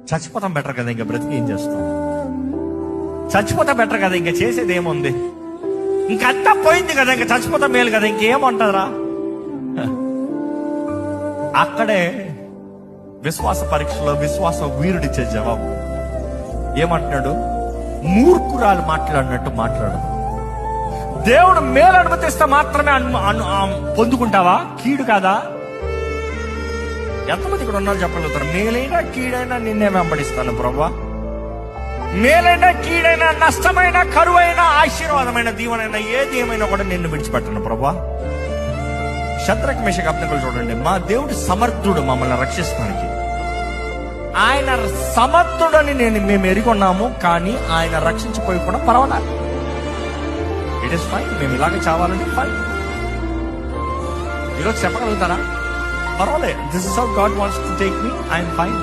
చచ్చిపోతాం బెటర్ కదా, ఇంకా బ్రతికి ఏం చేస్తాం? చచ్చిపోతాం బెటర్ కదా, ఇంకా చేసేది ఏముంది? ఇంకంతా పోయింది కదా, ఇంకా చచ్చిపోతాం మేలు కదా, ఇంకేమంటారా? అక్కడే విశ్వాస పరీక్షలో విశ్వాస వీరుడిచ్చే జవాబు ఏమంటున్నాడు? మూర్ఖురాలు మాట్లాడినట్టు మాట్లాడు. దేవుడు మేలు అనుమతిస్తే మాత్రమే పొందుకుంటావా? కీడు కాదా? ఎంతమంది ఇక్కడ ఉన్నారు చెప్పగలుగుతారు? మేలైనా కీడైనా నిన్నే వెంబడిస్తాను ప్రభువా. మేలైనా కీడైనా, నష్టమైన, కరువైన, ఆశీర్వాదమైన, దీవెనైనా, ఏది ఏమైనా కూడా నిన్ను విడిచిపెట్టను ప్రభువా. శద్రక్ మేషక్ అబ్దెనెగోలు చూడండి. మా దేవుడు సమర్థుడు మమ్మల్ని రక్షిస్తానికి. ఆయన సమర్థుడని మేము ఎరిగొన్నాము, కానీ ఆయన రక్షించిపోయి కూడా పర్వాలేదు. It is fine. మేము ఇలాగే చావాలంటే ఫైన్. ఈరోజు చెప్పగలుగుతారా? పర్వాలేదు. This is how God wants to take me, I'm fine.